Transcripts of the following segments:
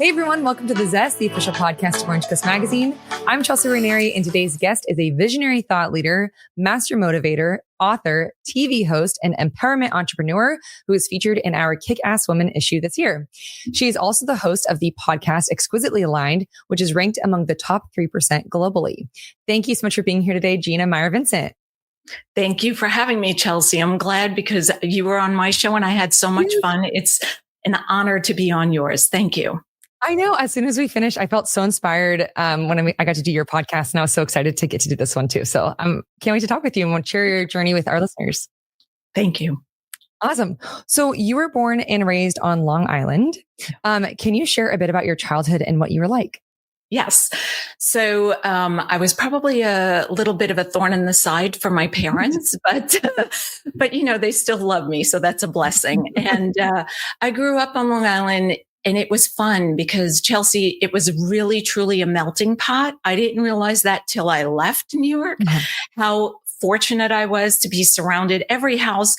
Hey everyone, welcome to The Zest, the official podcast of Orange Coast Magazine. I'm Chelsea Ranieri, and today's guest is a visionary thought leader, master motivator, author, TV host, and empowerment entrepreneur who is featured in our Kick-Ass Woman issue this year. She is also the host of the podcast Exquisitely Aligned, which is ranked among the top 3% globally. Thank you so much for being here today, Gina Maier Vincent. Thank you for having me, Chelsea. I'm glad because you were on my show and I had so much fun. It's an honor to be on yours. Thank you. I know. As soon as we finished, I felt so inspired when I got to do your podcast, and I was so excited to get to do this one too. So I can't wait to talk with you and want to share your journey with our listeners. Thank you. Awesome. So you were born and raised on Long Island. Can you share a bit about your childhood and what you were like? Yes. So I was probably a little bit of a thorn in the side for my parents, but you know, they still love me. So that's a blessing. And I grew up on Long Island. And it was fun because, Chelsea, it was really, truly a melting pot. I didn't realize that till I left New York, how fortunate I was to be surrounded. Every house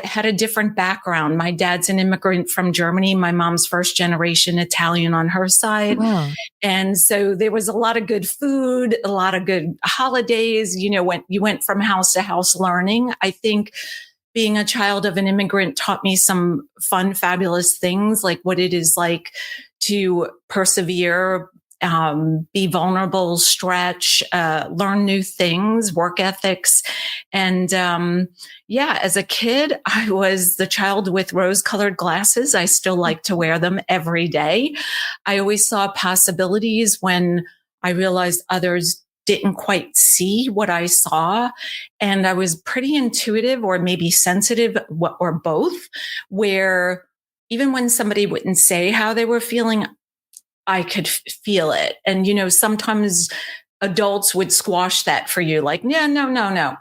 had a different background. My dad's an immigrant from Germany. My mom's first generation Italian on her side. Wow. And so there was a lot of good food, a lot of good holidays. You know, when you went from house to house learning, I think being a child of an immigrant taught me some fun, fabulous things, like what it is like to persevere, be vulnerable, stretch, learn new things, work ethics. And as a kid, I was the child with rose-colored glasses. I still like to wear them every day. I always saw possibilities when I realized others didn't quite see what I saw. And I was pretty intuitive or maybe sensitive or both, where even when somebody wouldn't say how they were feeling, I could feel it. And, you know, sometimes adults would squash that for you, like, yeah, no.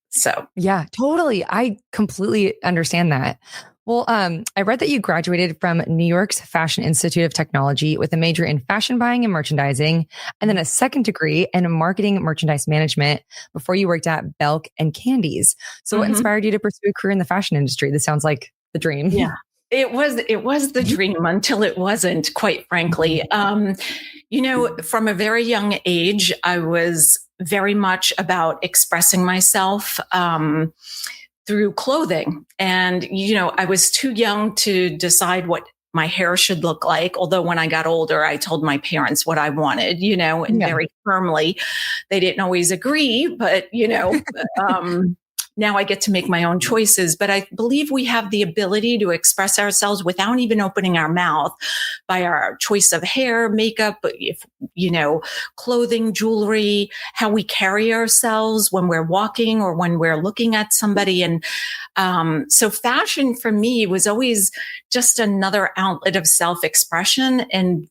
So. Yeah, totally. I completely understand that. Well, I read that you graduated from New York's Fashion Institute of Technology with a major in fashion buying and merchandising, and then a second degree in marketing merchandise management before you worked at Belk and Candies. So what inspired you to pursue a career in the fashion industry? This sounds like the dream. Yeah. It was the dream until it wasn't, quite frankly. You know, from a very young age, I was very much about expressing myself, through clothing. And, you know, I was too young to decide what my hair should look like. Although when I got older, I told my parents what I wanted, you know, and very firmly. They didn't always agree, but, you know, now I get to make my own choices. But I believe we have the ability to express ourselves without even opening our mouth by our choice of hair, makeup, if, you know, clothing, jewelry, how we carry ourselves when we're walking or when we're looking at somebody. And so fashion for me was always just another outlet of self-expression. And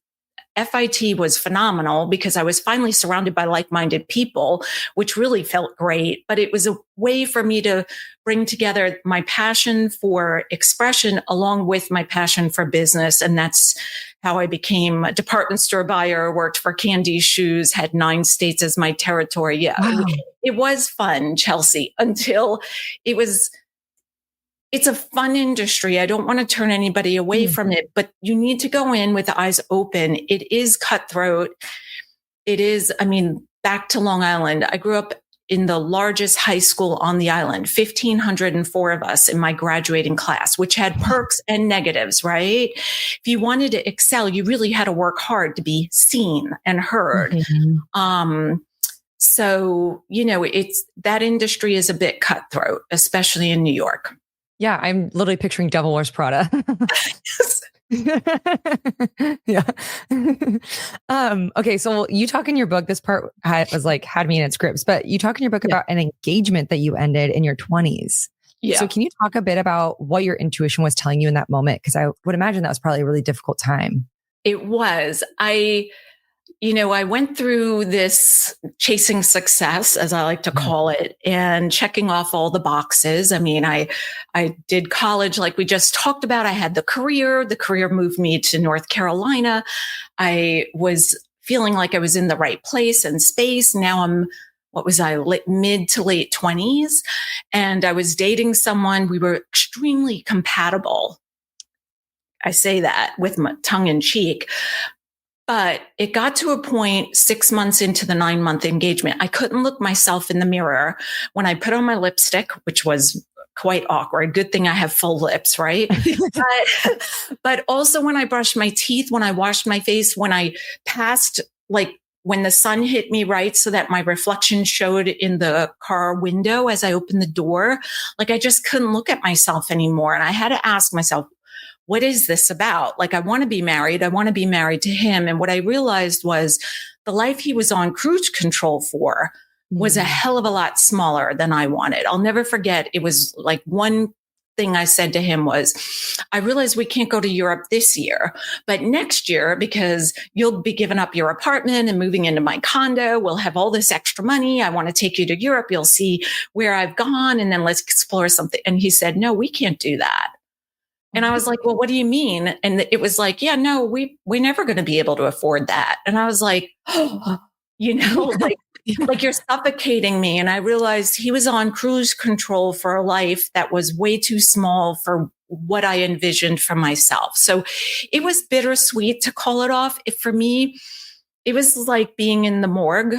FIT was phenomenal because I was finally surrounded by like-minded people, which really felt great. But it was a way for me to bring together my passion for expression along with my passion for business. And that's how I became a department store buyer, worked for Candies Shoes, had 9 states as my territory. Yeah, wow. It was fun, Chelsea, until it's a fun industry. I don't want to turn anybody away from it, but you need to go in with the eyes open. It is cutthroat. It is, I mean, back to Long Island. I grew up in the largest high school on the island, 1,504 of us in my graduating class, which had perks and negatives, right? If you wanted to excel, you really had to work hard to be seen and heard. So, you know, that industry is a bit cutthroat, especially in New York. Yeah, I'm literally picturing Devil Wears Prada. Yeah. Okay, so you talk in your book, this part had me in its grips, but you talk in your book about an engagement that you ended in your 20s. Yeah. So can you talk a bit about what your intuition was telling you in that moment? Because I would imagine that was probably a really difficult time. It was. I went through this chasing success, as I like to call it, and checking off all the boxes. I mean, I did college like we just talked about. I had the career. The career moved me to North Carolina. I was feeling like I was in the right place and space. Now I'm, mid to late 20s. And I was dating someone. We were extremely compatible. I say that with my tongue in cheek. But it got to a point 6 months into the 9-month engagement. I couldn't look myself in the mirror when I put on my lipstick, which was quite awkward. Good thing I have full lips, right? but also when I brushed my teeth, when I washed my face, when I passed, like when the sun hit me right so that my reflection showed in the car window as I opened the door, like I just couldn't look at myself anymore. And I had to ask myself, what is this about? Like, I want to be married. I want to be married to him. And what I realized was the life he was on cruise control for was a hell of a lot smaller than I wanted. I'll never forget. It was like one thing I said to him was, I realize we can't go to Europe this year, but next year, because you'll be giving up your apartment and moving into my condo, we'll have all this extra money. I want to take you to Europe. You'll see where I've gone and then let's explore something. And he said, no, we can't do that. And I was like, well, what do you mean? And it was like, yeah, no, we're never going to be able to afford that. And I was like, oh, like you're suffocating me. And I realized he was on cruise control for a life that was way too small for what I envisioned for myself. So it was bittersweet to call it off. For me, it was like being in the morgue,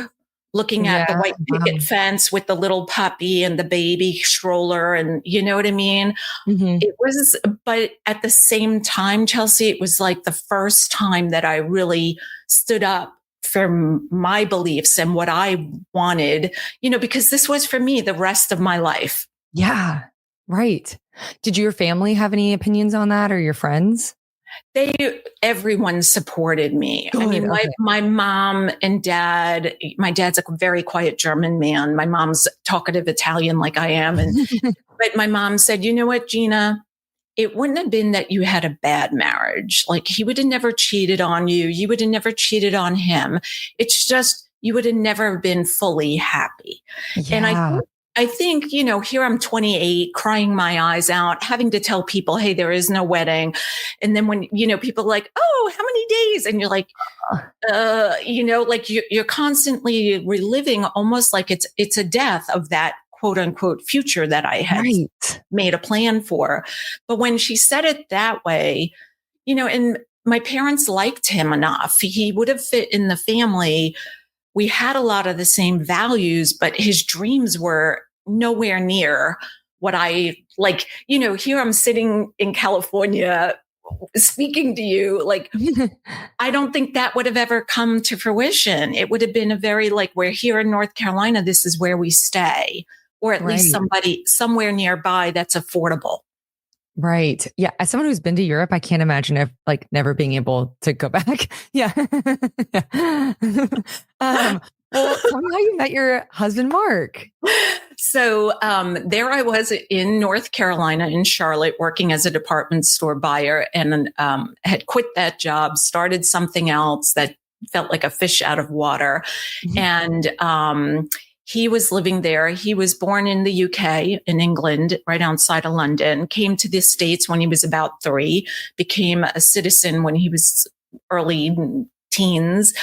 looking at the white picket fence with the little puppy and the baby stroller. And you know what I mean? It was, but at the same time, Chelsea, it was like the first time that I really stood up for my beliefs and what I wanted, because this was for me the rest of my life. Yeah. Right. Did your family have any opinions on that, or your friends? Everyone supported me. Good, I mean, my mom and dad, my dad's a very quiet German man. My mom's talkative Italian like I am. But my mom said, you know what, Gina, it wouldn't have been that you had a bad marriage. Like he would have never cheated on you. You would have never cheated on him. It's just, you would have never been fully happy. Yeah. And I think, here I'm 28, crying my eyes out, having to tell people, hey, there is no wedding. And then when, people are like, oh, how many days? And you're like, like you're constantly reliving almost like it's a death of that quote unquote future that I had made a plan for. But when she said it that way, and my parents liked him enough, he would have fit in the family. We had a lot of the same values, but his dreams were nowhere near what I like. Here I'm sitting in California speaking to you. Like, I don't think that would have ever come to fruition. It would have been a very we're here in North Carolina. This is where we stay, or at least somewhere nearby that's affordable. Right. Yeah. As someone who's been to Europe, I can't imagine if never being able to go back. Yeah. Well, tell me how you met your husband, Mark. So there I was in North Carolina, in Charlotte, working as a department store buyer, and had quit that job, started something else that felt like a fish out of water. And he was living there. He was born in the UK, in England, right outside of London, came to the States when he was about 3, became a citizen when he was early teens,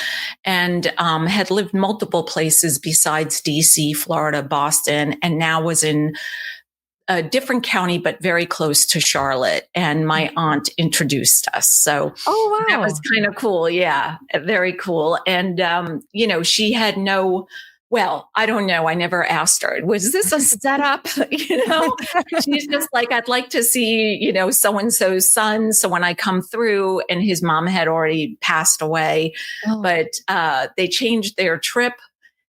and had lived multiple places besides DC, Florida, Boston, and now was in a different county, but very close to Charlotte. And my aunt introduced us. So that was kind of cool. Yeah, very cool. And, she had I don't know. I never asked her. Was this a setup? She's just like, I'd like to see, so-and-so's son. So when I come through, and his mom had already passed away, but they changed their trip.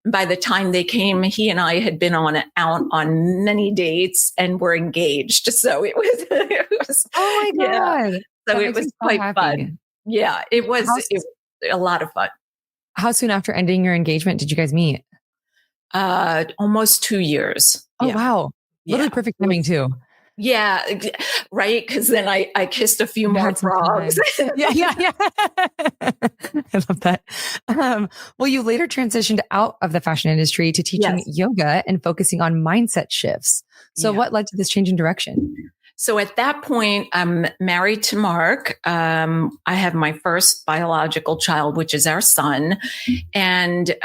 By the time they came, he and I had been out on many dates and were engaged. So it was oh my God. Yeah. So it was quite fun. Yeah, it was a lot of fun. How soon after ending your engagement did you guys meet? Almost 2 years. Oh, wow. Literally perfect timing too. Yeah. Right. Cause then I kissed a few more frogs. Yeah. I love that. Well, you later transitioned out of the fashion industry to teaching yoga and focusing on mindset shifts. So what led to this change in direction? So at that point, I'm married to Mark. I have my first biological child, which is our son. And,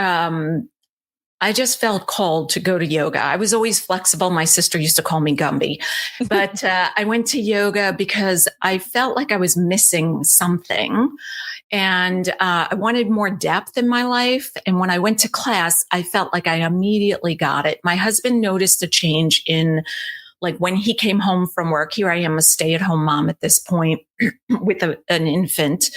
I just felt called to go to yoga. I was always flexible. My sister used to call me Gumby, but I went to yoga because I felt like I was missing something. And I wanted more depth in my life. And when I went to class, I felt like I immediately got it. My husband noticed a change in, like, when he came home from work. Here I am, a stay-at-home mom at this point with an infant.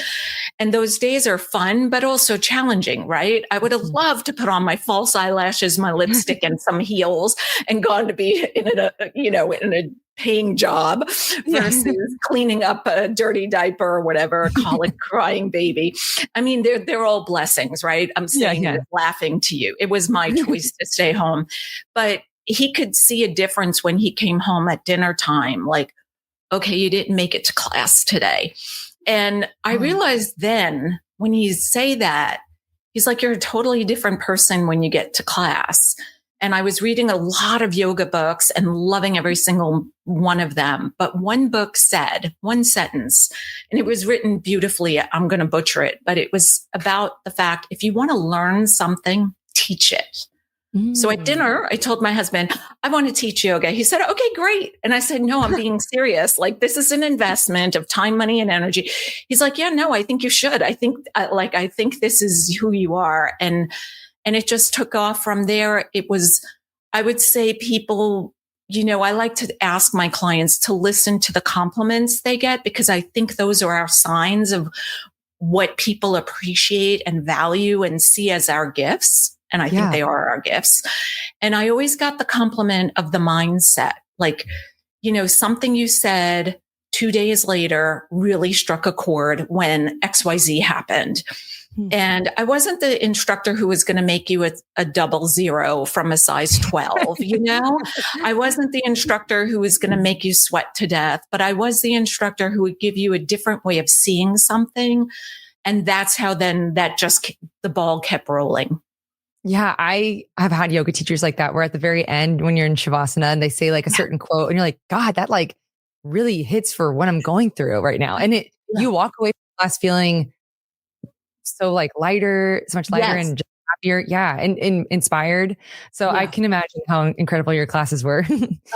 And those days are fun, but also challenging, right? I would have loved to put on my false eyelashes, my lipstick, and some heels and gone to be in a paying job versus cleaning up a dirty diaper or whatever, a colic crying baby. I mean, they're all blessings, right? I'm saying it laughing to you. It was my choice to stay home, but he could see a difference when he came home at dinner time. Like, okay, you didn't make it to class today. And I realized then when you say that, he's like, you're a totally different person when you get to class. And I was reading a lot of yoga books and loving every single one of them. But one book said one sentence, and it was written beautifully. I'm going to butcher it, but it was about the fact, if you want to learn something, teach it. So at dinner, I told my husband, I want to teach yoga. He said, okay, great. And I said, no, I'm being serious. Like, this is an investment of time, money, and energy. He's like, yeah, no, I think you should. I think this is who you are. And it just took off from there. It was, I would say, people, I like to ask my clients to listen to the compliments they get, because I think those are our signs of what people appreciate and value and see as our gifts. And I think they are our gifts. And I always got the compliment of the mindset. Like, something you said 2 days later really struck a chord when XYZ happened. And I wasn't the instructor who was going to make you a 00 from a size 12, I wasn't the instructor who was going to make you sweat to death, but I was the instructor who would give you a different way of seeing something. And that's how then the ball kept rolling. Yeah, I have had yoga teachers like that, where at the very end, when you're in Shavasana and they say like a certain quote and you're like, God, that like really hits for what I'm going through right now. And you walk away from class feeling so like lighter, so much lighter and just happier. Yeah. And inspired. So I can imagine how incredible your classes were.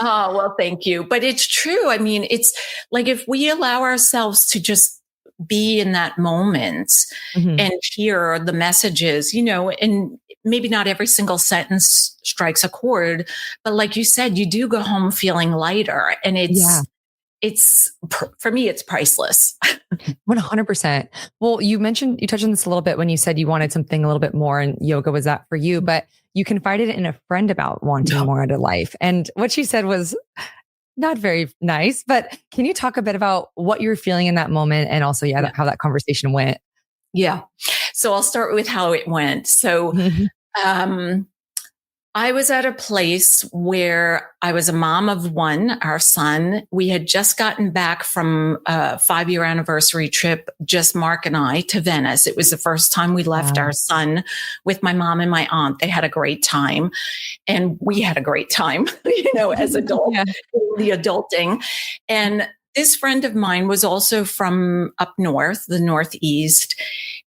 Oh, well, thank you. But it's true. I mean, it's like, if we allow ourselves to just be in that moment and hear the messages, and maybe not every single sentence strikes a chord, but like you said, you do go home feeling lighter, and it's for me, it's priceless. 100%. Well, you touched on this a little bit when you said you wanted something a little bit more, and yoga was that for you, but you confided in a friend about wanting more out of life. And what she said was not very nice, but can you talk a bit about what you were feeling in that moment, and also, how that conversation went? Yeah. So I'll start with how it went. So, I was at a place where I was a mom of one, our son. We had just gotten back from a 5-year anniversary trip, just Mark and I, to Venice. It was the first time we left our son with my mom and my aunt. They had a great time, and we had a great time, as adults, the adulting. And this friend of mine was also from up north, the Northeast.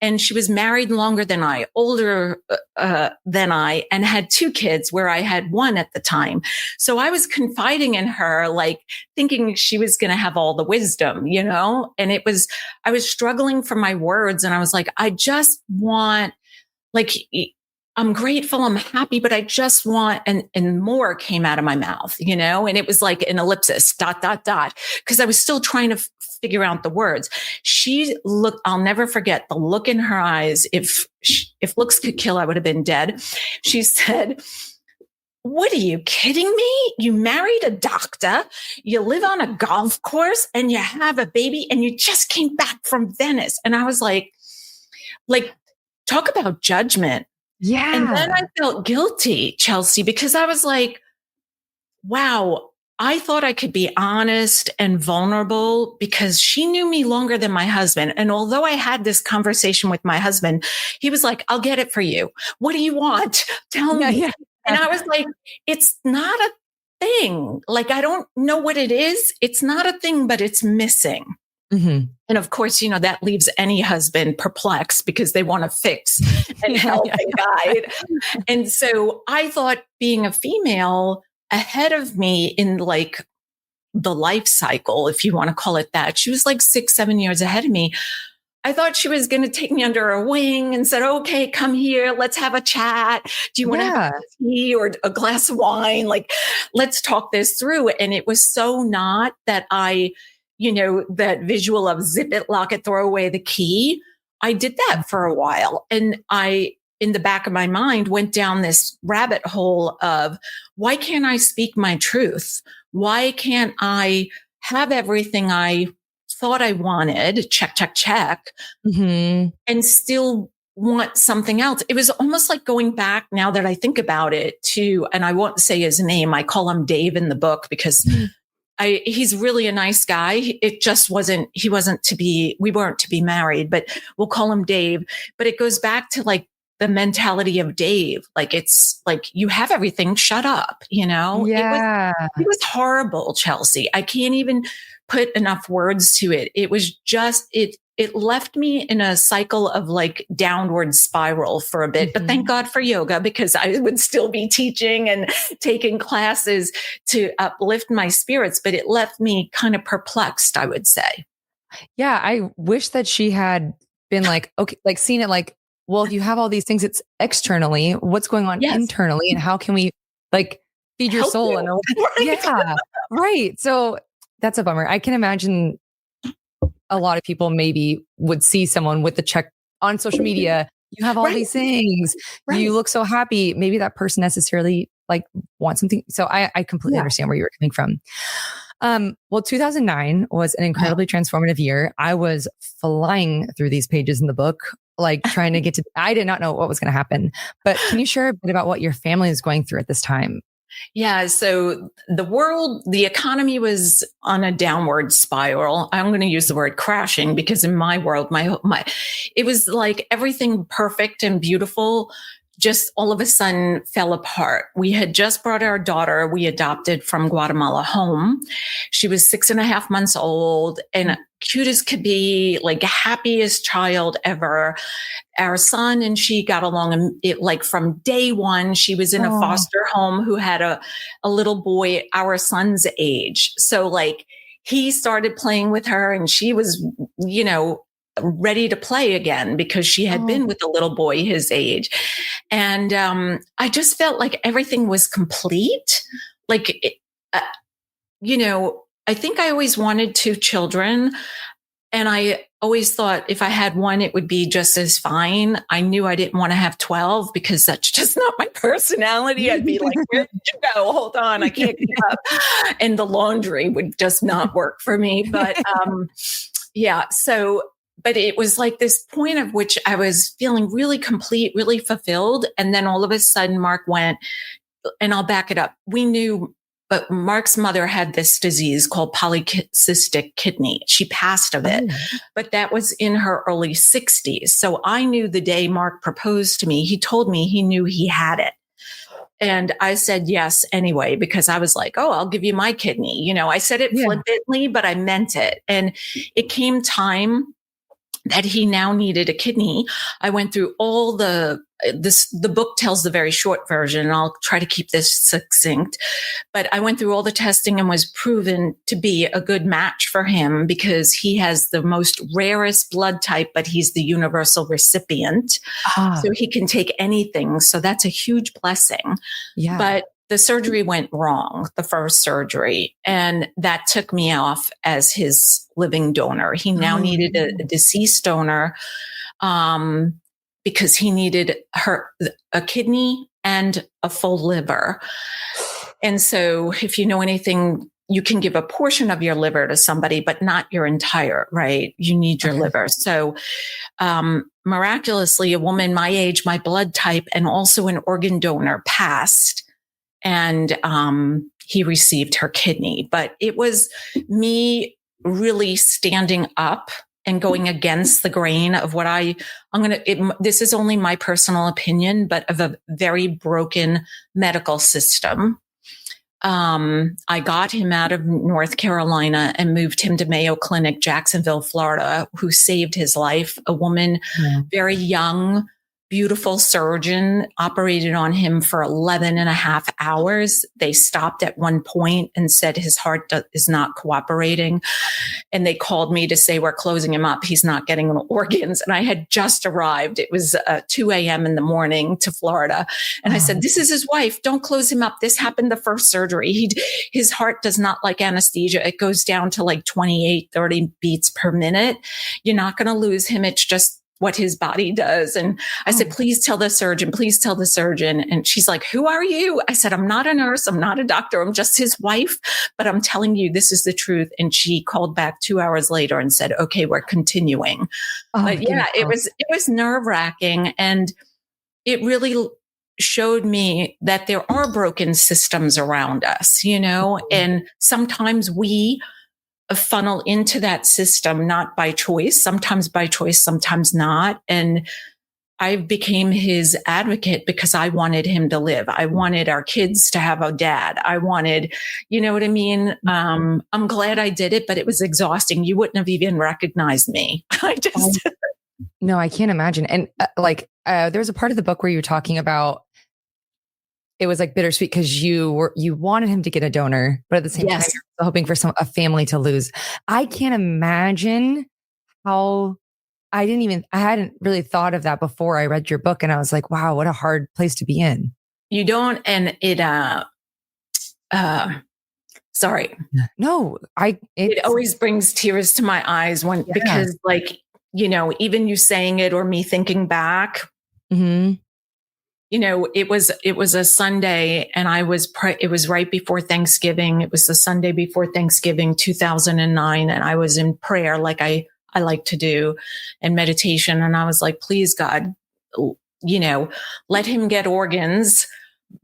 And she was married longer than I, older than I, and had 2 kids, where I had 1 at the time. So I was confiding in her, like thinking she was going to have all the wisdom, and I was struggling for my words. And I was like, I just want, like, I'm grateful, I'm happy, but I just want, and more came out of my mouth, and it was like an ellipsis, ... because I was still trying to figure out the words. I'll never forget the look in her eyes. If looks could kill, I would have been dead. She said, what are you kidding me? You married a doctor, you live on a golf course, and you have a baby, and you just came back from Venice. And I was like, talk about judgment. Yeah. And then I felt guilty, Chelsea, because I was like, wow, I thought I could be honest and vulnerable because she knew me longer than my husband. And although I had this conversation with my husband, he was like, I'll get it for you. What do you want? Tell me. Yeah. And I was like, it's not a thing. Like, I don't know what it is. It's not a thing, but it's missing. Mm-hmm. And of course, that leaves any husband perplexed because they want to fix and help and guide. And so I thought being a female ahead of me in like the life cycle, if you want to call it that, she was like 6, 7 years ahead of me. I thought she was going to take me under her wing and said, okay, come here. Let's have a chat. Do you want to have a tea or a glass of wine? Like, let's talk this through. And it was so not that that visual of zip it, lock it, throw away the key. I did that for a while. And I, in the back of my mind, went down this rabbit hole of why can't I speak my truth? Why can't I have everything I thought I wanted, check, check, check, and still want something else? It was almost like going back, now that I think about it, and I won't say his name. I call him Dave in the book because he's really a nice guy. It just we weren't to be married, but we'll call him Dave. But it goes back to like the mentality of Dave. Like, it's like, you have everything, shut up, Yeah. It was horrible, Chelsea. I can't even put enough words to it. It was just, it left me in a cycle of like downward spiral for a bit, but thank God for yoga, because I would still be teaching and taking classes to uplift my spirits, but it left me kind of perplexed, I would say. Yeah. I wish that she had been like, okay, like seen it like, well, if you have all these things, it's externally, what's going on internally, and how can we like feed your soul? And yeah, right. So that's a bummer. I can imagine a lot of people maybe would see someone with the check on social media. You have all these things. You look so happy. Maybe that person necessarily like wants something. So I completely understand where you were coming from. Well, 2009 was an incredibly transformative year. I was flying through these pages in the book, like trying to I did not know what was going to happen, but can you share a bit about what your family is going through at this time? Yeah. So the economy was on a downward spiral. I'm going to use the word crashing because in my world, it was like everything perfect and beautiful just all of a sudden fell apart. We had just brought our daughter we adopted from Guatemala home. She was 6.5 months old and cute as could be, like happiest child ever. Our son and she got along, and like from day one, she was in a foster home who had a little boy our son's age. So like he started playing with her and she was, ready to play again because she had been with a little boy his age. And I just felt like everything was complete. Like, I think I always wanted 2 children. And I always thought if I had one, it would be just as fine. I knew I didn't want to have 12 because that's just not my personality. I'd be like, where did you go? Hold on, I can't keep up. And the laundry would just not work for me. But but it was like this point of which I was feeling really complete, really fulfilled. And then all of a sudden Mark went, and I'll back it up. We knew, but Mark's mother had this disease called polycystic kidney. She passed of it, but that was in her early 60s. So I knew the day Mark proposed to me, he told me he knew he had it. And I said yes anyway, because I was like, oh, I'll give you my kidney. I said it flippantly, but I meant it. And it came time that he now needed a kidney. I went through all the book tells the very short version, and I'll try to keep this succinct, but I went through all the testing and was proven to be a good match for him because he has the most rarest blood type, but he's the universal recipient. So he can take anything. So that's a huge blessing. Yeah. But the surgery went wrong, the first surgery, and that took me off as his living donor. He now needed a deceased donor because he needed a kidney and a full liver. And so if you know anything, you can give a portion of your liver to somebody, but not your entire, right? You need your liver. So miraculously, a woman my age, my blood type, and also an organ donor passed. And he received her kidney. But it was me really standing up and going against the grain of what this is only my personal opinion, but of a very broken medical system. I got him out of North Carolina and moved him to Mayo Clinic, Jacksonville, Florida, who saved his life. A woman, very young, beautiful surgeon, operated on him for 11 and a half hours. They stopped at one point and said his heart is not cooperating. And they called me to say, we're closing him up. He's not getting organs. And I had just arrived. It was 2 a.m. in the morning to Florida. And I said, this is his wife. Don't close him up. This happened the first surgery. His heart does not like anesthesia. It goes down to like 28, 30 beats per minute. You're not going to lose him. It's just what his body does. And I said, please tell the surgeon, please tell the surgeon. And she's like, who are you? I said, I'm not a nurse. I'm not a doctor. I'm just his wife, but I'm telling you, this is the truth. And she called back 2 hours later and said, okay, we're continuing. But yeah, it was nerve wracking. And it really showed me that there are broken systems around us, and sometimes we funnel into that system, not by choice, sometimes by choice, sometimes not. And I became his advocate because I wanted him to live. I wanted our kids to have a dad. I wanted, you know what I mean? I'm glad I did it, but it was exhausting. You wouldn't have even recognized me. No, I can't imagine. And there's a part of the book where you're talking about, it was like bittersweet because you wanted him to get a donor, but at the same time, you're hoping for a family to lose. I can't imagine how I hadn't really thought of that before I read your book. And I was like, wow, what a hard place to be in. You don't. And sorry. No, it always brings tears to my eyes because even you saying it or me thinking back, it was a Sunday and it was right before Thanksgiving. It was the Sunday before Thanksgiving, 2009. And I was in prayer like I like to do and meditation. And I was like, please God, let him get organs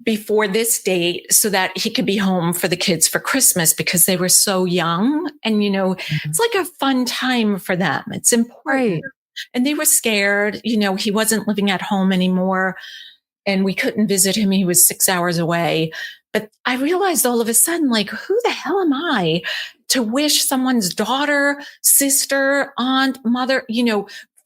before this date so that he could be home for the kids for Christmas because they were so young. And, it's like a fun time for them. It's important. Right. And they were scared, he wasn't living at home anymore. And we couldn't visit him. He was 6 hours away. But I realized all of a sudden, like, who the hell am I to wish someone's daughter, sister, aunt, mother,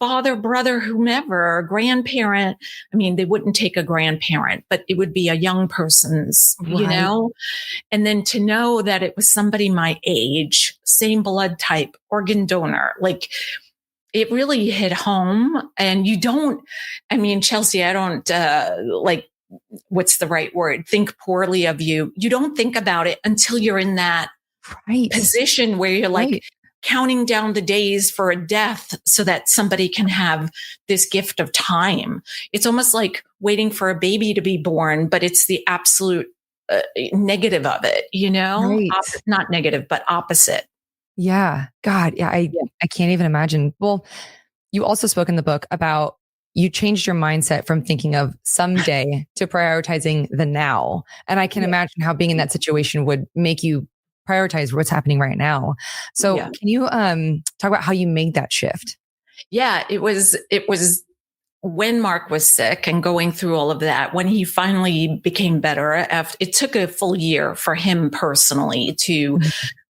father, brother, whomever, grandparent. I mean, they wouldn't take a grandparent, but it would be a young person's, and then to know that it was somebody my age, same blood type, organ donor, like, it really hit home. And Chelsea, I don't what's the right word? Think poorly of you. You don't think about it until you're in that position where you're counting down the days for a death so that somebody can have this gift of time. It's almost like waiting for a baby to be born, but it's the absolute negative of it, not negative, but opposite. Yeah. God. Yeah. I can't even imagine. Well, you also spoke in the book about you changed your mindset from thinking of someday to prioritizing the now. And I can imagine how being in that situation would make you prioritize what's happening right now. So can you talk about how you made that shift? Yeah, it was when Mark was sick and going through all of that, when he finally became better. It took a full year for him personally to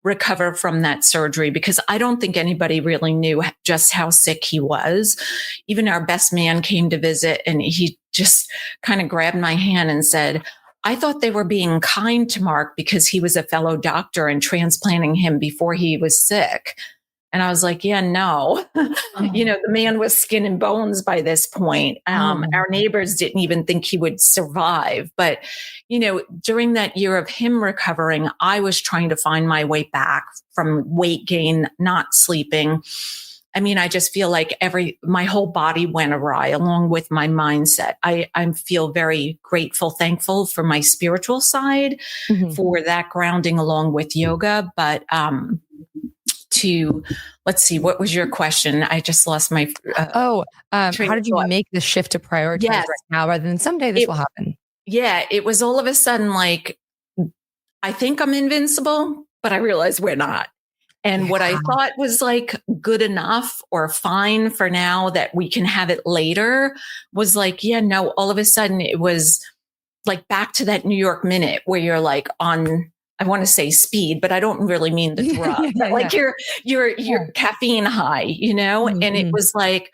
recover from that surgery because I don't think anybody really knew just how sick he was. Even our best man came to visit and he just kind of grabbed my hand and said, I thought they were being kind to Mark because he was a fellow doctor and transplanting him before he was sick. And I was like, yeah, no, the man was skin and bones by this point. Our neighbors didn't even think he would survive. But, during that year of him recovering, I was trying to find my way back from weight gain, not sleeping. I just feel like my whole body went awry along with my mindset. I feel very grateful, thankful for my spiritual side, for that grounding along with yoga. But, let's see, what was your question? I just lost my, how did you make the shift to prioritize right now rather than someday this will happen? Yeah. It was all of a sudden like, I think I'm invincible, but I realize we're not. And what I thought was like good enough or fine for now that we can have it later was like, all of a sudden it was like back to that New York minute where you're like on, I want to say speed, but I don't really mean the drug, but like your caffeine high, you know? Mm-hmm. And it was like,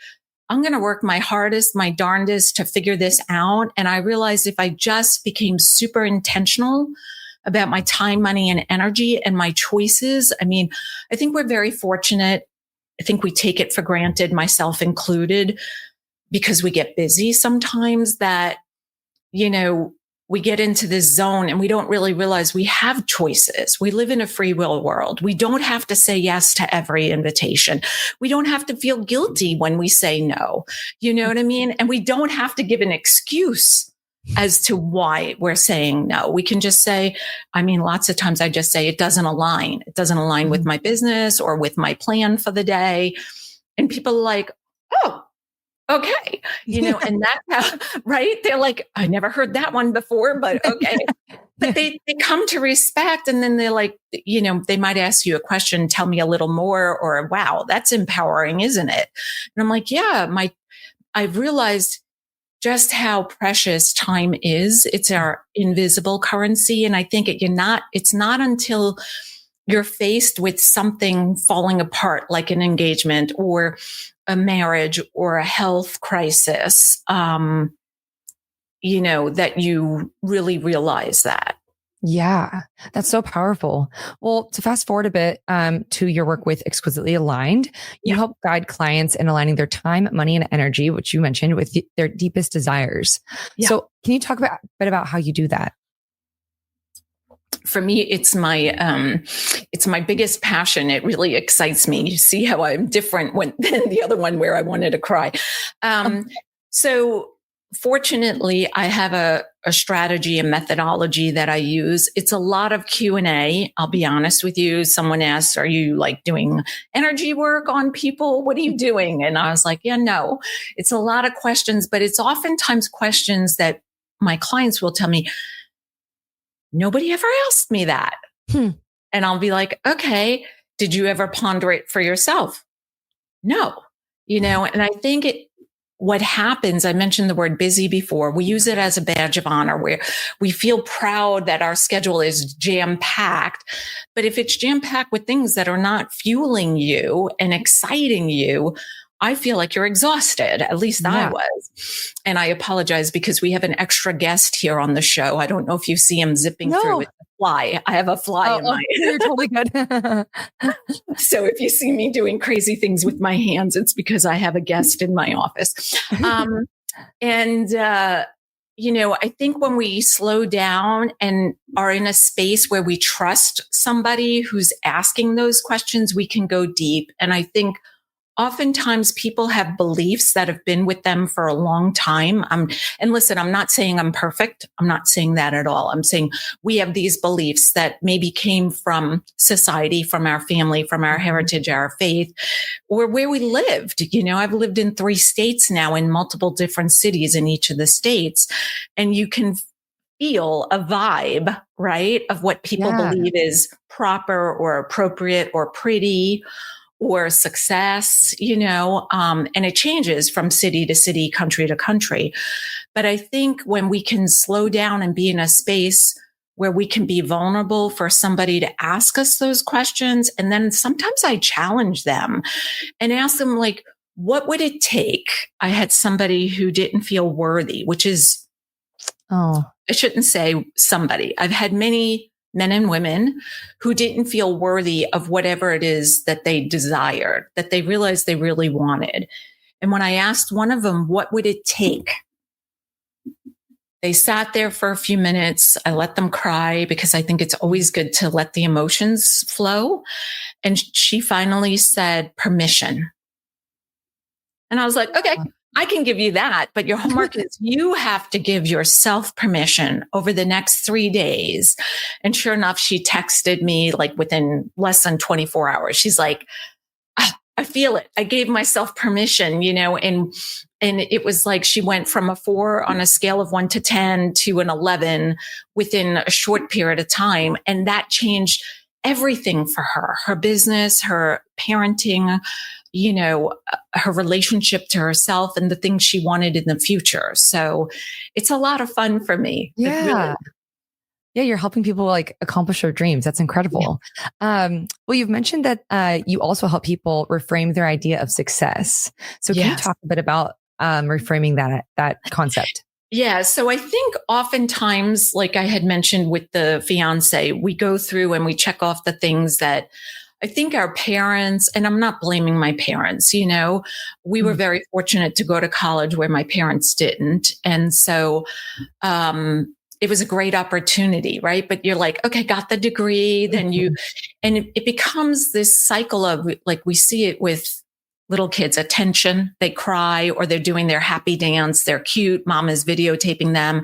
I'm going to work my hardest, my darndest to figure this out. And I realized if I just became super intentional about my time, money, and energy and my choices, I mean, I think we're very fortunate. I think we take it for granted, myself included, because we get busy sometimes that, you know, we get into this zone and we don't really realize we have choices. We live in a free will world. We don't have to say yes to every invitation. We don't have to feel guilty when we say no. You know what I mean? And we don't have to give an excuse as to why we're saying no. We can just say, I mean, lots of times I just say it doesn't align. It doesn't align with my business or with my plan for the day. And people are like, oh, okay. You know, and that's how, right? They're like, I never heard that one before, but okay. But they come to respect, and then they're like, you know, they might ask you a question, tell me a little more, or wow, that's empowering, isn't it? And I'm like, yeah, I've realized just how precious time is. It's our invisible currency. And I think it's not until you're faced with something falling apart, like an engagement or a marriage or a health crisis, you know, that you really realize that. Yeah, that's so powerful. Well, to fast forward a bit to your work with Exquisitely Aligned, you help guide clients in aligning their time, money, and energy, which you mentioned, with their deepest desires. Yeah. So can you talk a bit about how you do that? For me, it's my biggest passion. It really excites me. You see how I'm different than the other one where I wanted to cry. So fortunately, I have a strategy, a methodology that I use. It's a lot of Q&A. I'll be honest with you. Someone asks, are you like doing energy work on people? What are you doing? And I was like, yeah, no, it's a lot of questions, but it's oftentimes questions that my clients will tell me, nobody ever asked me that. And I'll be like, okay, did you ever ponder it for yourself? No, you know, and I think what happens, I mentioned the word busy before, we use it as a badge of honor where we feel proud that our schedule is jam-packed. But if it's jam-packed with things that are not fueling you and exciting you, I feel like you're exhausted. At least I was. And I apologize because we have an extra guest here on the show. I don't know if you see him zipping through with the fly. I have a fly in my You're totally good. So if you see me doing crazy things with my hands, it's because I have a guest in my office. You know, I think when we slow down and are in a space where we trust somebody who's asking those questions, we can go deep. And I think oftentimes people have beliefs that have been with them for a long time. And listen, I'm not saying I'm perfect. I'm not saying that at all. I'm saying we have these beliefs that maybe came from society, from our family, from our heritage, our faith, or where we lived. You know, I've lived in 3 states now, in multiple different cities in each of the states. And you can feel a vibe, right, of what people believe is proper or appropriate or pretty or success, you know, and it changes from city to city, country to country. But I think when we can slow down and be in a space where we can be vulnerable for somebody to ask us those questions, and then sometimes I challenge them and ask them, like, what would it take? I had somebody who didn't feel worthy, which is, I shouldn't say somebody. I've had many men and women who didn't feel worthy of whatever it is that they desired, that they realized they really wanted. And when I asked one of them, what would it take? They sat there for a few minutes. I let them cry because I think it's always good to let the emotions flow. And she finally said, permission. And I was like, okay, I can give you that, but your homework is you have to give yourself permission over the next 3 days. And sure enough, she texted me like within less than 24 hours. She's like, I feel it. I gave myself permission, you know, and it was like she went from a 4 on a scale of 1 to 10 to an 11 within a short period of time. And that changed everything for her business, her parenting, her relationship to herself and the things she wanted in the future. So it's a lot of fun for me. Yeah. Yeah, you're helping people like accomplish their dreams. That's incredible. Well, you've mentioned that you also help people reframe their idea of success. So can you talk a bit about reframing that concept? Yeah. So I think oftentimes, like I had mentioned with the fiance, we go through and we check off the things that I think our parents, and I'm not blaming my parents, we were very fortunate to go to college where my parents didn't. And so, it was a great opportunity, right? But you're like, okay, got the degree, then and it becomes this cycle of like, we see it with little kids, attention, they cry or they're doing their happy dance. They're cute. Mom is videotaping them.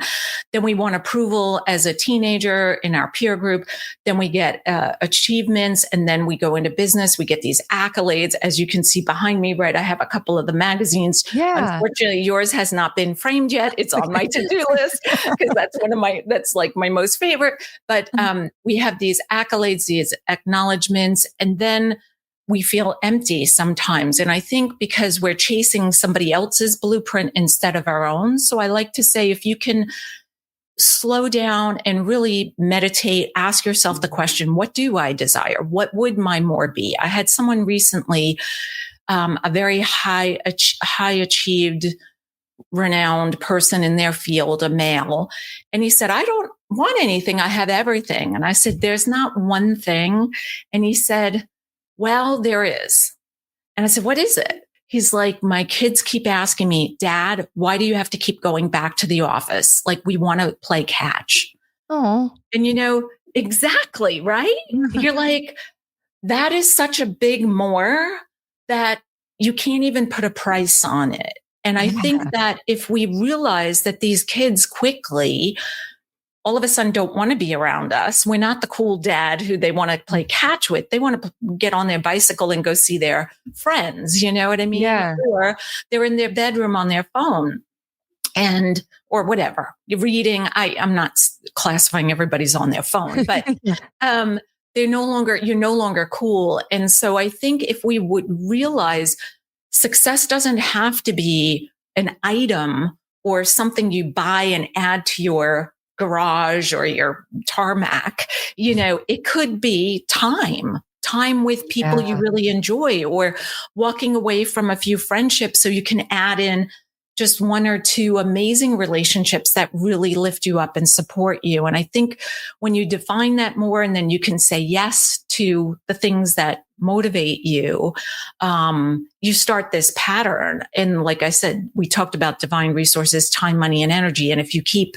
Then we want approval as a teenager in our peer group. Then we get achievements. And then we go into business. We get these accolades. As you can see behind me, right? I have a couple of the magazines. Yeah. Unfortunately, yours has not been framed yet. It's on my to-do list because that's like my most favorite. But we have these accolades, these acknowledgments, and then we feel empty sometimes. And I think because we're chasing somebody else's blueprint instead of our own. So I like to say, if you can slow down and really meditate, ask yourself the question, what do I desire? What would my more be? I had someone recently, a very high achieved, renowned person in their field, a male. And he said, I don't want anything. I have everything. And I said, there's not one thing. And he said, well, there is. And I said, what is it? He's like, my kids keep asking me, Dad, why do you have to keep going back to the office? Like, we want to play catch. Oh, and exactly, right? You're like, that is such a big more that you can't even put a price on it. And I think that if we realize that these kids quickly all of a sudden don't want to be around us. We're not the cool dad who they want to play catch with. They want to get on their bicycle and go see their friends. You know what I mean? Yeah. Or they're in their bedroom on their phone or whatever. You're reading. I'm not classifying everybody's on their phone, but, you're no longer cool. And so I think if we would realize success doesn't have to be an item or something you buy and add to your garage or your tarmac, it could be time with people you really enjoy, or walking away from a few friendships so you can add in just one or two amazing relationships that really lift you up and support you. And I think when you define that more, and then you can say yes to the things that motivate you, you start this pattern. And like I said, we talked about divine resources, time, money, and energy. And if you keep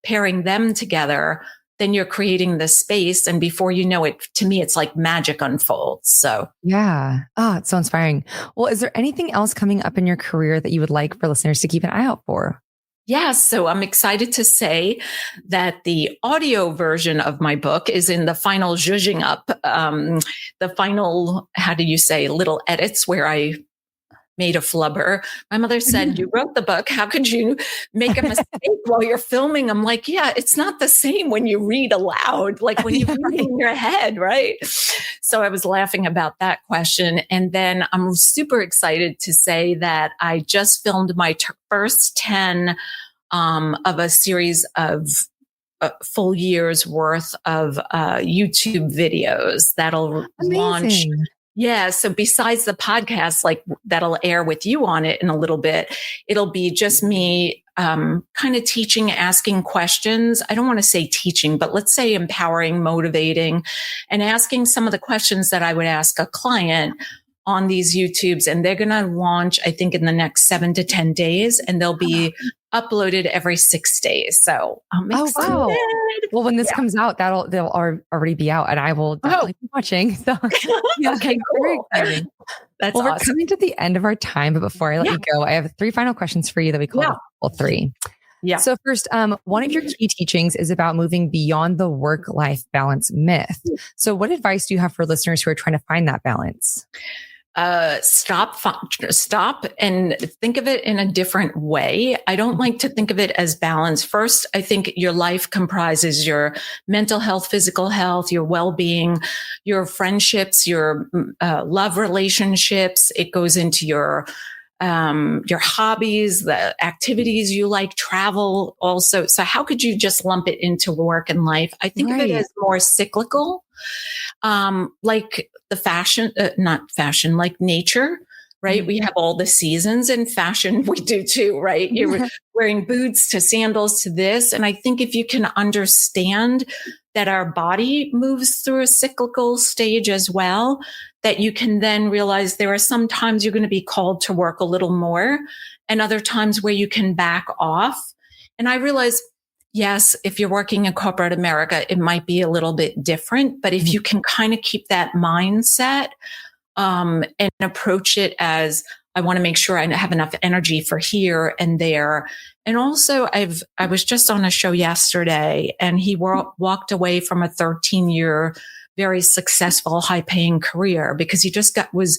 pairing them together, then you're creating this space. And before you know it, to me, it's like magic unfolds. So yeah. Oh, it's so inspiring. Well, is there anything else coming up in your career that you would like for listeners to keep an eye out for? Yeah. So I'm excited to say that the audio version of my book is in the final zhuzhing up, the final, how do you say, little edits where I made a flubber. My mother said, you wrote the book. How could you make a mistake while you're filming? I'm like, yeah, it's not the same when you read aloud, like when you read in your head, right? So I was laughing about that question. And then I'm super excited to say that I just filmed my first 10 of a series of full year's worth of YouTube videos that'll launch. Yeah. So besides the podcast, like that'll air with you on it in a little bit, it'll be just me kind of teaching, asking questions. I don't want to say teaching, but let's say empowering, motivating, and asking some of the questions that I would ask a client on these YouTubes. And they're going to launch, I think, in the next 7 to 10 days, and they'll be uploaded every 6 days. So I'm excited. Wow. Well, when this comes out, they'll already be out, and I will definitely be watching. So okay, cool. Very exciting. That's awesome. We're coming to the end of our time, but before I let you go, I have 3 final questions for you that we call the 3. Yeah. So first, one of your key teachings is about moving beyond the work-life balance myth. So what advice do you have for listeners who are trying to find that balance? stop and think of it in a different way. I don't like to think of it as balance. First, I think your life comprises your mental health, physical health, your well-being, your friendships, your love relationships. It goes into your hobbies, the activities you like, travel also. So how could you just lump it into work and life? I think of it as more cyclical, like the not fashion, like nature, right? We have all the seasons, and fashion we do too, right? You're wearing boots to sandals to this. And I think if you can understand that our body moves through a cyclical stage as well, that you can then realize there are some times you're going to be called to work a little more and other times where you can back off. And I realize, yes, if you're working in corporate America, it might be a little bit different, but if you can kind of keep that mindset, and approach it as, I want to make sure I have enough energy for here and there. And also I was just on a show yesterday, and he walked away from a 13-year, very successful, high paying career because he just was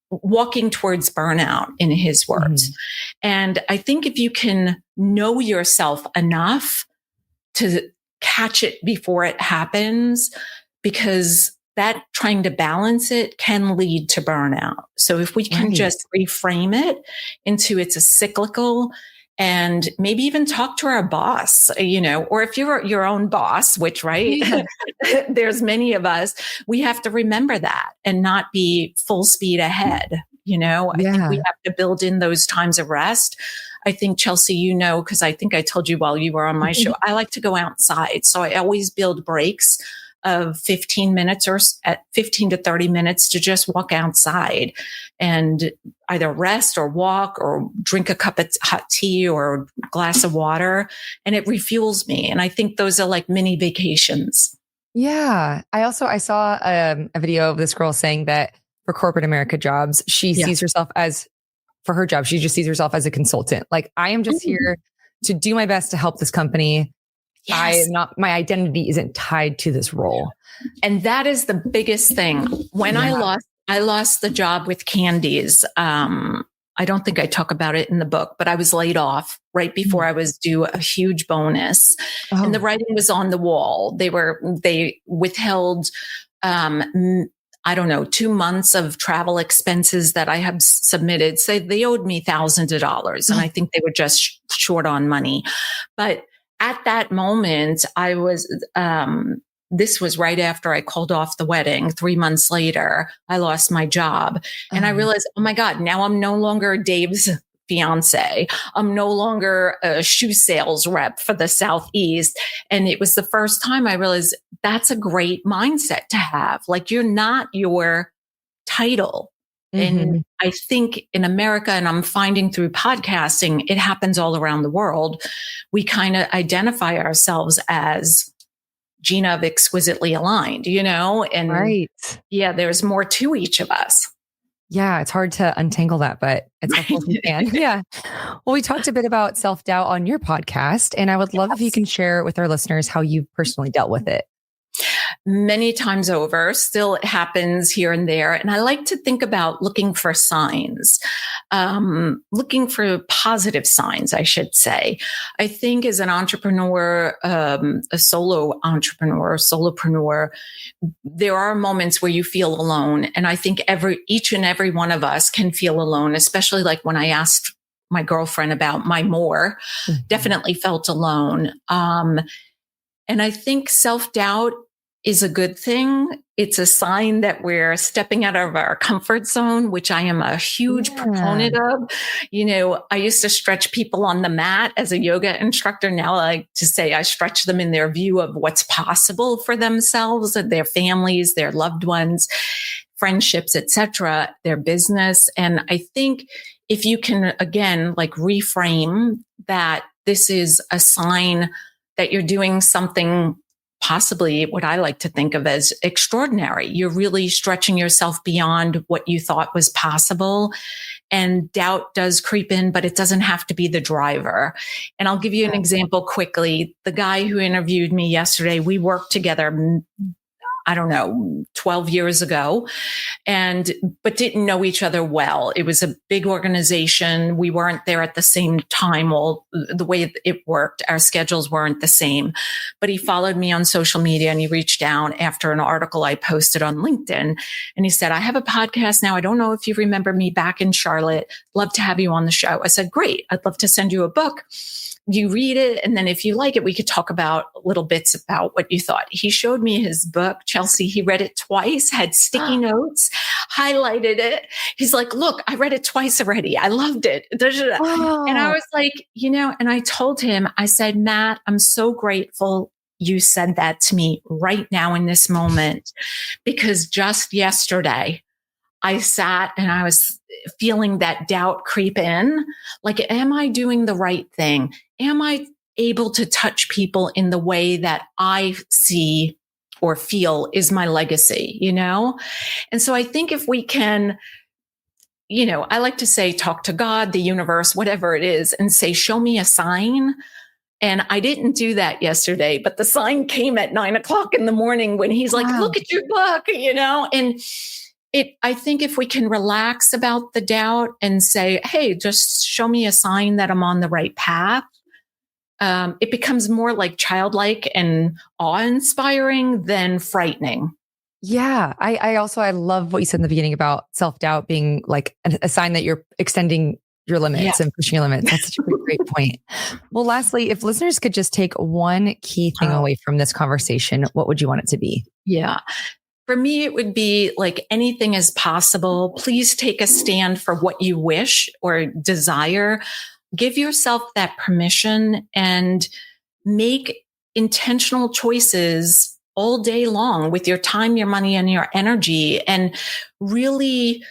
walking towards burnout, in his words. And I think if you can know yourself enough to catch it before it happens, because that trying to balance it can lead to burnout. So if we can just reframe it into it's a cyclical, and maybe even talk to our boss, or if you're your own boss, which, there's many of us, we have to remember that and not be full speed ahead. I think we have to build in those times of rest. I think, Chelsea, because I think I told you while you were on my show, I like to go outside. So I always build breaks of 15 minutes or at 15 to 30 minutes to just walk outside and either rest or walk or drink a cup of hot tea or a glass of water. And it refuels me. And I think those are like mini vacations. Yeah. I saw a video of this girl saying that for corporate America jobs, she sees herself for her job, she just sees herself as a consultant. Like, I am just here to do my best to help this company. Yes. My identity isn't tied to this role. And that is the biggest thing. When I lost the job with Candies, I don't think I talk about it in the book, but I was laid off right before I was due a huge bonus. And the writing was on the wall. They withheld, 2 months of travel expenses that I had submitted. So they owed me thousands of dollars. And I think they were just short on money. But at that moment, I was, this was right after I called off the wedding. 3 months later, I lost my job. And I realized, oh my God, now I'm no longer Dave's fiance. I'm no longer a shoe sales rep for the Southeast. And it was the first time I realized that's a great mindset to have. Like, you're not your title. And I think in America, and I'm finding through podcasting, it happens all around the world. We kind of identify ourselves as Gina of Exquisitely Aligned, and there's more to each of us. Yeah, it's hard to untangle that, but it's helpful if you can. Yeah. Well, we talked a bit about self-doubt on your podcast, and I would love if you can share with our listeners how you've personally dealt with it. Many times over. Still, it happens here and there. And I like to think about looking for signs, looking for positive signs, I should say. I think as an entrepreneur, a solo entrepreneur, solopreneur, there are moments where you feel alone. And I think each and every one of us can feel alone, especially like when I asked my girlfriend about my definitely felt alone. And I think self-doubt is a good thing. It's a sign that we're stepping out of our comfort zone, which I am a huge proponent of. I used to stretch people on the mat as a yoga instructor. Now I like to say I stretch them in their view of what's possible for themselves, their families, their loved ones, friendships, etc., their business. And I think if you can, again, like reframe that this is a sign that you're doing something possibly what I like to think of as extraordinary. You're really stretching yourself beyond what you thought was possible. And doubt does creep in, but it doesn't have to be the driver. And I'll give you an example quickly. The guy who interviewed me yesterday, we worked together. I don't know, 12 years ago, but didn't know each other well. It was a big organization. We weren't there at the same time. The way it worked, our schedules weren't the same, but he followed me on social media and he reached out after an article I posted on LinkedIn. And he said, I have a podcast now. I don't know if you remember me back in Charlotte. Love to have you on the show. I said, great. I'd love to send you a book. You read it. And then if you like it, we could talk about little bits about what you thought. He showed me his book, Chelsea. He read it twice, had sticky notes, highlighted it. He's like, look, I read it twice already. I loved it. Oh. And I was like, and I told him, I said, Matt, I'm so grateful you said that to me right now in this moment, because just yesterday I sat and I was feeling that doubt creep in. Like, am I doing the right thing? Am I able to touch people in the way that I see or feel is my legacy, And so I think if we can, I like to say, talk to God, the universe, whatever it is, and say, show me a sign. And I didn't do that yesterday, but the sign came at 9:00 in the morning when he's like, look at your book, and I think if we can relax about the doubt and say, hey, just show me a sign that I'm on the right path, it becomes more like childlike and awe-inspiring than frightening. Yeah. I love what you said in the beginning about self-doubt being like a sign that you're extending your limits and pushing your limits. That's such a great point. Well, lastly, if listeners could just take one key thing away from this conversation, what would you want it to be? Yeah. For me, it would be like anything is possible. Please take a stand for what you wish or desire. Give yourself that permission and make intentional choices all day long with your time, your money, and your energy. And really,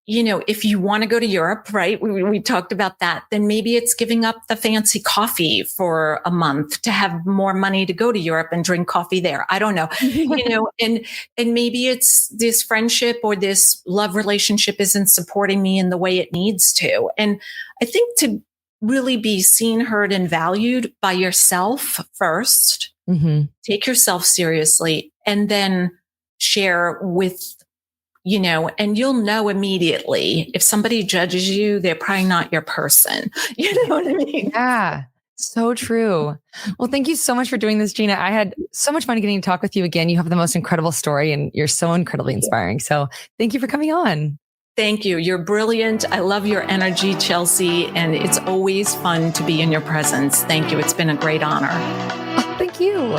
if you want to go to Europe, right? We talked about that. Then maybe it's giving up the fancy coffee for a month to have more money to go to Europe and drink coffee there. I don't know, and maybe it's this friendship or this love relationship isn't supporting me in the way it needs to. And I think to really be seen, heard, and valued by yourself first, take yourself seriously, and then share with and you'll know immediately if somebody judges you, they're probably not your person. You know what I mean? Yeah, so true. Well, thank you so much for doing this, Gina. I had so much fun getting to talk with you again. You have the most incredible story and you're so incredibly inspiring. So thank you for coming on. Thank you. You're brilliant. I love your energy, Chelsea, and it's always fun to be in your presence. Thank you. It's been a great honor. Oh, thank you.